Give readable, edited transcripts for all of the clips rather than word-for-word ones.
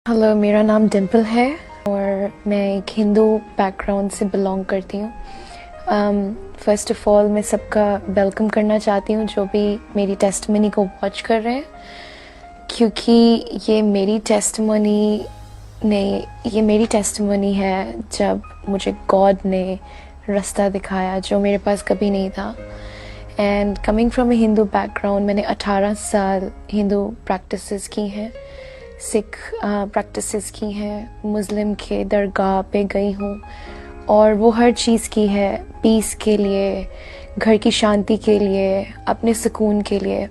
Hello, मेरा नाम डिम्पल है और मैं एक हिंदू बैकग्राउंड से बिलोंग करती हूँ। फ़र्स्ट ऑफ़ ऑल मैं सबका वेलकम करना चाहती हूँ जो भी मेरी टेस्टिमनी को वॉच कर रहे हैं, क्योंकि ये मेरी टेस्टिमनी है जब मुझे गॉड ने रास्ता दिखाया जो मेरे पास कभी नहीं था। And coming from A Hindu background, मैंने 18 साल हिंदू प्रैक्टिसेस की हैं, सिख प्रैक्टिसेस की हैं, मुस्लिम के दरगाह पे गई हूँ और वो हर चीज़ की है पीस के लिए, घर की शांति के लिए, अपने सुकून के लिए।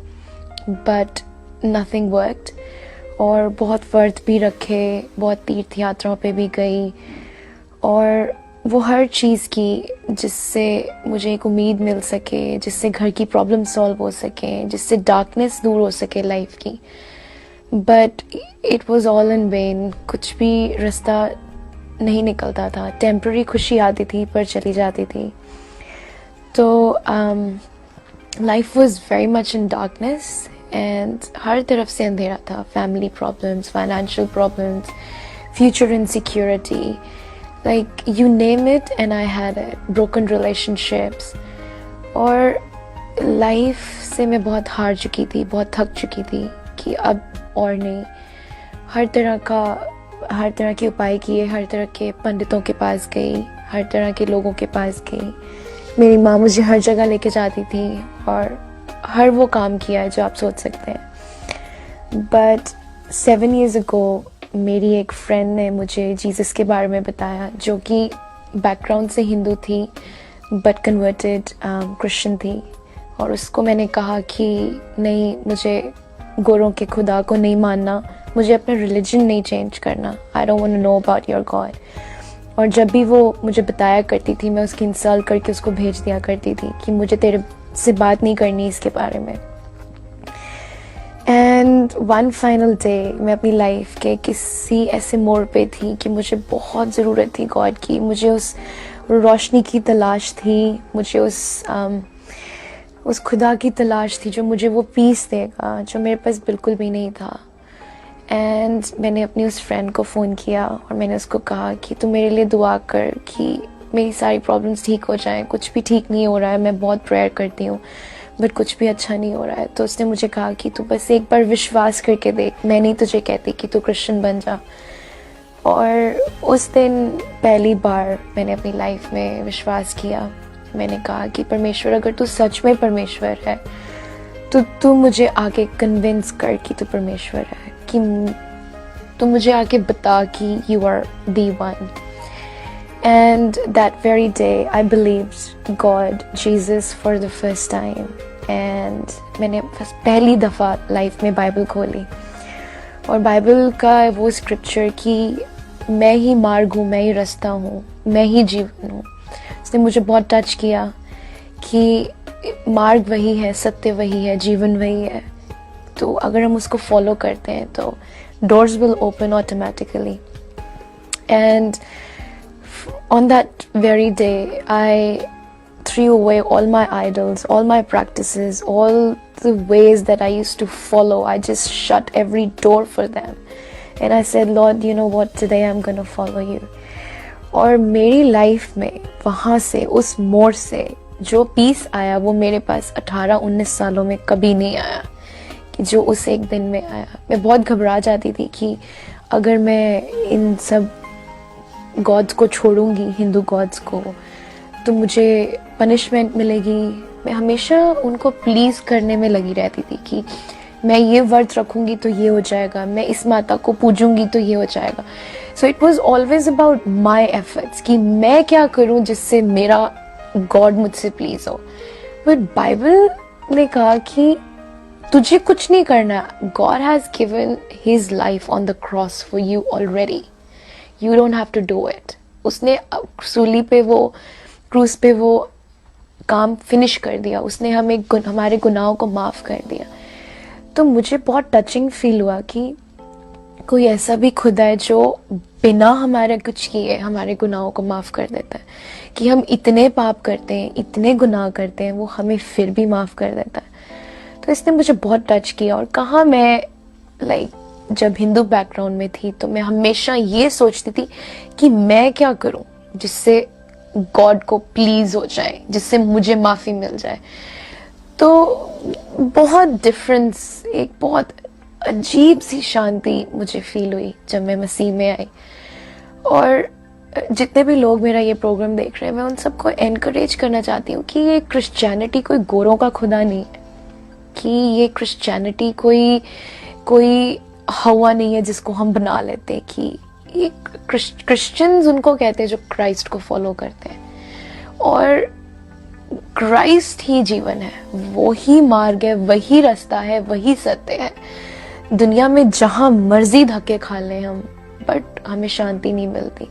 But nothing worked. और बहुत व्रत भी रखे, बहुत तीर्थ यात्राओं पे भी गई और वो हर चीज़ की जिससे मुझे एक उम्मीद मिल सके, जिससे घर की प्रॉब्लम सॉल्व हो सके, जिससे डार्कनेस दूर हो सके लाइफ की। But it was all in when. कुछ भी रास्ता नहीं निकलता था। टेम्प्रेरी खुशी आती थी पर चली जाती थी। तो life was very much in darkness and हर तरफ से अंधेरा था। Family problems, financial problems, future insecurity, like you name it and I had it. Broken relationships. और लाइफ से मैं बहुत हार चुकी थी, बहुत थक चुकी थी कि अब और नहीं। हर तरह के उपाय किए, हर तरह के पंडितों के पास गई, हर तरह के लोगों के पास गई। मेरी माँ मुझे हर जगह लेके जाती थी और हर वो काम किया है जो आप सोच सकते हैं। बट 7 years ago मेरी एक फ्रेंड ने मुझे जीसस के बारे में बताया, जो कि बैकग्राउंड से हिंदू थी बट कन्वर्टेड क्रिश्चियन थी। और उसको मैंने कहा कि नहीं, मुझे गोरों के खुदा को नहीं मानना, मुझे अपना रिलीजन नहीं चेंज करना। I don't want to know about your God. और जब भी वो मुझे बताया करती थी, मैं उसकी इंसल्ट करके उसको भेज दिया करती थी कि मुझे तेरे से बात नहीं करनी इसके बारे में। एंड वन फाइनल डे मैं अपनी लाइफ के किसी ऐसे मोड़ पे थी कि मुझे बहुत ज़रूरत थी गॉड की। मुझे उस रोशनी की तलाश थी, मुझे उस खुदा की तलाश थी जो मुझे वो पीस देगा, जो मेरे पास बिल्कुल भी नहीं था। एंड मैंने अपनी उस फ्रेंड को फ़ोन किया और मैंने उसको कहा कि तू मेरे लिए दुआ कर कि मेरी सारी प्रॉब्लम्स ठीक हो जाएं। कुछ भी ठीक नहीं हो रहा है, मैं बहुत प्रेयर करती हूँ बट कुछ भी अच्छा नहीं हो रहा है। तो उसने मुझे कहा कि तू बस एक बार विश्वास करके देख, मैं नहीं तुझे कहती कि तू क्रिश्चियन बन जा। और उस दिन पहली बार मैंने अपनी लाइफ में विश्वास किया। मैंने कहा कि परमेश्वर, अगर तू सच में परमेश्वर है तो तू मुझे आके कन्विंस कर कि तू परमेश्वर है, कि तू मुझे आके बता कि you are the one. And that very day I believed God, Jesus for the first time. And मैंने पहली दफ़ा लाइफ में बाइबल खोली और बाइबल का वो स्क्रिप्चर कि मैं ही मार्ग हूँ, मैं ही रास्ता हूँ, मैं ही जीवन हूँ, उसने मुझे बहुत टच किया कि मार्ग वही है, सत्य वही है, जीवन वही है। तो अगर हम उसको फॉलो करते हैं तो doors will open automatically. And on that very day I threw away all my idols, all my practices, all the ways that I used to follow. I just shut every door for them. And I said, Lord, you know what, today I'm going to follow you. और मेरी life में वहाँ से, उस मोड़ से जो piece आया वो मेरे पास 18-19 सालों में कभी नहीं आया, कि जो उस एक दिन में आया। मैं बहुत घबरा जाती थी कि अगर मैं इन सब गॉड्स को छोड़ूंगी, हिंदू गॉड्स को, तो मुझे पनिशमेंट मिलेगी। मैं हमेशा उनको प्लीज़ करने में लगी रहती थी कि मैं ये व्रत रखूंगी तो ये हो जाएगा, मैं इस माता को पूजूंगी तो ये हो जाएगा। So it was always about my efforts कि मैं क्या करूं जिससे मेरा गॉड मुझसे प्लीज हो। बट बाइबल ने कहा कि तुझे कुछ नहीं करना, God has given his life on the cross for you already, you don't have to do it. उसने सूली पे, वो क्रूस पे वो काम फिनिश कर दिया, उसने हमें हमारे गुनाहों को माफ़ कर दिया। तो मुझे बहुत टचिंग फील हुआ कि कोई ऐसा भी खुदा है जो बिना हमारे कुछ किए हमारे गुनाहों को माफ़ कर देता है, कि हम इतने पाप करते हैं, इतने गुनाह करते हैं, वो हमें फिर भी माफ़ कर देता है। तो इसने मुझे बहुत टच किया। और कहाँ मैं जब हिंदू बैकग्राउंड में थी तो मैं हमेशा ये सोचती थी कि मैं क्या करूं जिससे गॉड को प्लीज हो जाए, जिससे मुझे माफी मिल जाए। तो बहुत डिफरेंस, एक बहुत अजीब सी शांति मुझे फील हुई जब मैं मसीह में आई। और जितने भी लोग मेरा ये प्रोग्राम देख रहे हैं, मैं उन सबको एनकरेज करना चाहती हूँ कि ये क्रिश्चियनिटी कोई गोरों का खुदा नहीं है, कि ये क्रिश्चियनिटी कोई कोई हवा नहीं है जिसको हम बना लेते हैं, कि ये क्रिश्चियंस उनको कहते हैं जो क्राइस्ट को फॉलो करते हैं। और क्राइस्ट ही जीवन है, वो ही मार्ग है, वही रास्ता है, वही सत्य है। दुनिया में जहां मर्जी धक्के खा लें हम, बट हमें शांति नहीं मिलती।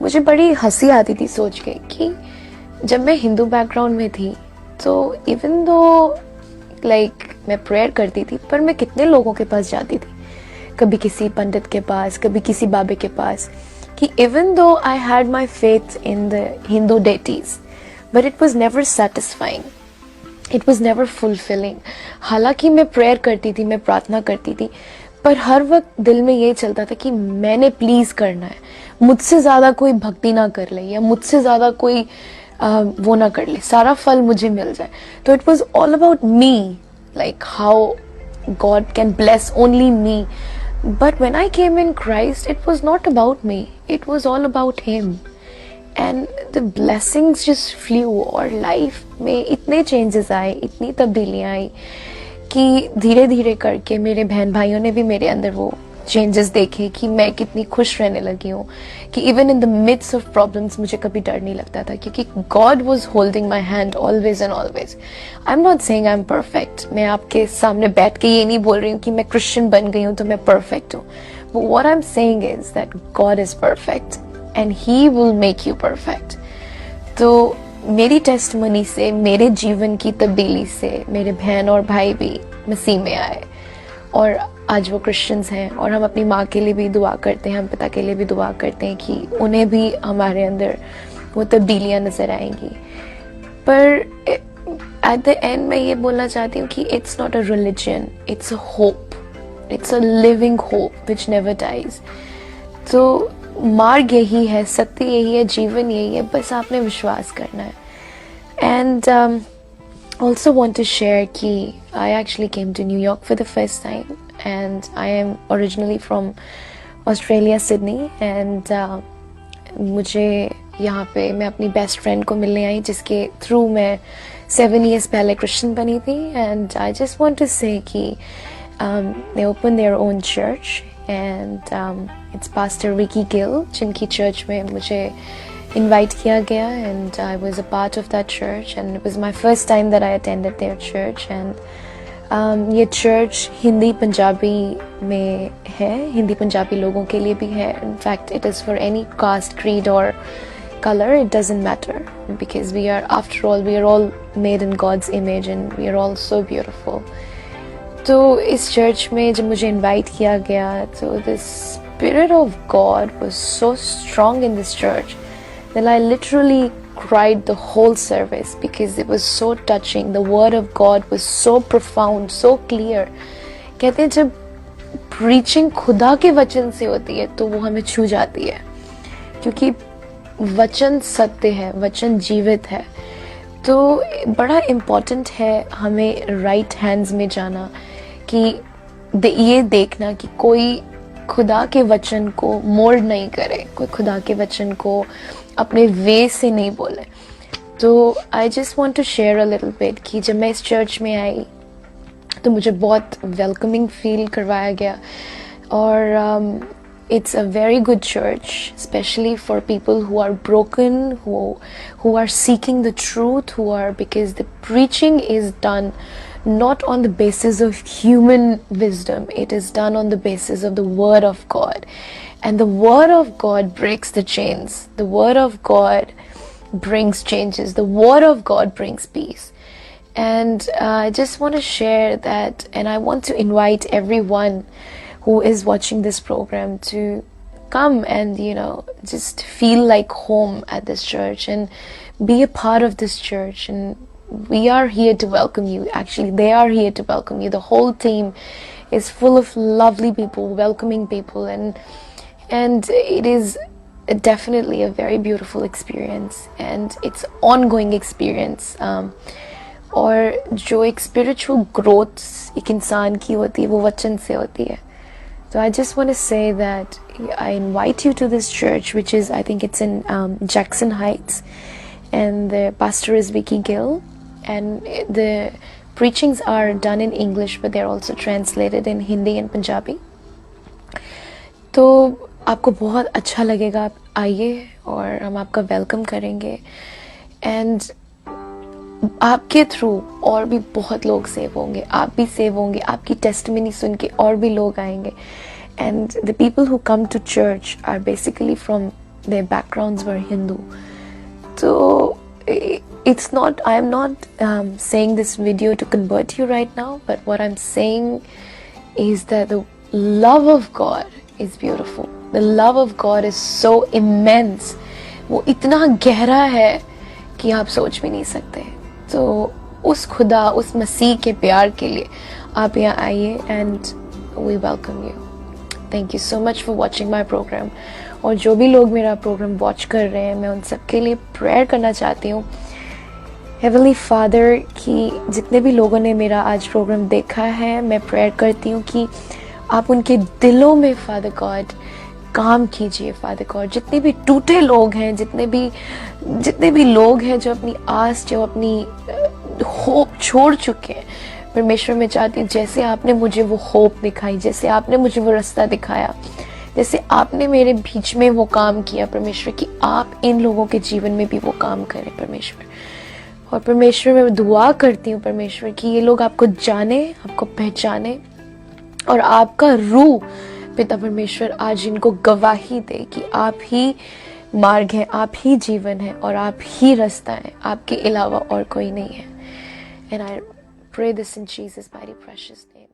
मुझे बड़ी हंसी आती थी सोच के कि जब मैं हिंदू बैकग्राउंड में थी तो इवन दो लाइक मैं प्रेयर करती थी, पर मैं कितने लोगों के पास जाती थी, कभी किसी पंडित के पास, कभी किसी बाबे के पास, कि even though I had my faith in the Hindu deities, but it was never satisfying, it was never fulfilling. हालांकि मैं प्रेयर करती थी, मैं प्रार्थना करती थी, पर हर वक्त दिल में ये चलता था कि मैंने प्लीज करना है, मुझसे ज्यादा कोई भक्ति ना कर ले, या मुझसे ज्यादा कोई वो ना कर ले, सारा फल मुझे मिल जाए। तो it was all about me, like how God can bless only me. But when I came in Christ, it was not about me, it was all about him. And the blessings just flu, और life में इतने changes आए, इतनी तब्दीलियां आई कि धीरे धीरे करके मेरे बहन भाइयों ने भी मेरे अंदर वो चेंजेस देखे कि मैं कितनी खुश रहने लगी हूँ, कि even in the midst of problems मुझे कभी डर नहीं लगता था, क्योंकि God was holding my hand always and always. I am not saying I am perfect, मैं आपके सामने बैठ के ये नहीं बोल रही हूँ कि मैं क्रिश्चियन बन गई हूँ तो मैं परफेक्ट हूँ। What I am saying is that God is perfect and he will make you perfect. तो मेरी टेस्टमनी से, मेरे जीवन की तब्दीली से मेरे बहन और भाई भी मसीह में आए, और आज वो क्रिश्चियंस हैं। और हम अपनी माँ के लिए भी दुआ करते हैं, हम पिता के लिए भी दुआ करते हैं कि उन्हें भी हमारे अंदर वो तब्दीलियाँ नजर आएंगी। पर एट द एंड मैं ये बोलना चाहती हूँ कि it's not a religion, it's a hope, it's a living hope which never dies. तो मार्ग यही है, सत्य यही है, जीवन यही है, बस आपने विश्वास करना है। And also want to share कि I actually came to New York for the first time, and I am originally from Australia, Sydney, and मुझे यहाँ पे मैं अपनी बेस्ट फ्रेंड को मिलने आई, जिसके थ्रू मैं 7 years पहले क्रिश्चियन बनी थी। And I just want to say कि they opened their own church, and it's Pastor Ricky Gill, जिनकी चर्च में मुझे invite किया गया, and I was a part of that church, and it was my first time that I attended their church. And ये church Hindi Punjabi में है, हिंदी पंजाबी लोगों के लिए भी है। In fact, it is for any caste, creed or color, it doesn't matter, because we are, after all, we are all made in God's image and we are all so beautiful. तो इस church में जब मुझे invite किया गया, तो the Spirit of God was so strong in this church that I literally cried the whole service, because it was so touching. The word of God was so profound, so clear. कहते हैं जब preaching खुदा के वचन से होती है तो वो हमें छू जाती है, क्योंकि वचन सत्य है, वचन जीवित है। तो बड़ा important है हमें right hands में जाना, कि ये देखना कि कोई खुदा के वचन को मोल्ड नहीं करे, कोई खुदा के वचन को अपने वे से नहीं बोले। तो I just want to share a little bit कि जब मैं इस चर्च में आई तो मुझे बहुत वेलकमिंग फील करवाया गया। और it's a very good church, especially for people who are broken, who are seeking the truth, because the preaching is done not on the basis of human wisdom, it is done on the basis of the word of God. And the word of God breaks the chains, the word of God brings changes, the word of God brings peace. And I just want to share that, and I want to invite everyone who is watching this program to come and, you know, just feel like home at this church and be a part of this church. And we are here to welcome you. Actually, they are here to welcome you. The whole team is full of lovely people, welcoming people, and it is definitely a very beautiful experience, and it's ongoing experience. और जो एक spiritual growth एक इंसान की होती है वो वचन से होती है. So I just want to say that I invite you to this church, which is, I think it's in Jackson Heights, and the pastor is Vicky Gill, and the preachings are done in English, but they're also translated in Hindi and Punjabi. तो आपको बहुत अच्छा लगेगा, आप आइए और हम आपका वेलकम करेंगे, एंड आपके थ्रू और भी बहुत लोग सेव होंगे, आप भी सेव होंगे, आपकी टेस्टिमनी सुन के और भी लोग आएंगे. And the people who come to church are basically from their backgrounds were Hindu. तो it's not, I am not saying this video to convert you right now, but what I'm saying is that the love of God is beautiful. The love of God is so immense. वो इतना गहरा है कि आप सोच भी नहीं सकते. तो उस खुदा, उस मसीह के प्यार के लिए आप यहाँ आइए, and we welcome you. Thank you so much for watching my program. और जो भी लोग मेरा प्रोग्राम वॉच कर रहे हैं, मैं उन सब के लिए प्रेयर करना चाहती हूँ. हेवनली फादर, कि जितने भी लोगों ने मेरा आज प्रोग्राम देखा है, मैं प्रेयर करती हूँ कि आप उनके दिलों में फादर गॉड काम कीजिए. फादर गॉड, जितने भी टूटे लोग हैं, जितने भी लोग हैं जो अपनी आस, जो अपनी होप छोड़ चुके हैं, परमेश्वर मैं चाहती हूँ जैसे आपने मुझे वो होप दिखाई, जैसे आपने मुझे वो रास्ता दिखाया, जैसे आपने मेरे बीच में वो काम किया परमेश्वर, कि आप इन लोगों के जीवन में भी वो काम करें परमेश्वर. और परमेश्वर मैं दुआ करती हूँ परमेश्वर कि ये लोग आपको जाने, आपको पहचाने, और आपका रूह पिता परमेश्वर आज इनको गवाही दे कि आप ही मार्ग है, आप ही जीवन है, और आप ही रास्ता है, आपके अलावा और कोई नहीं है. And I pray this in Jesus mighty precious name.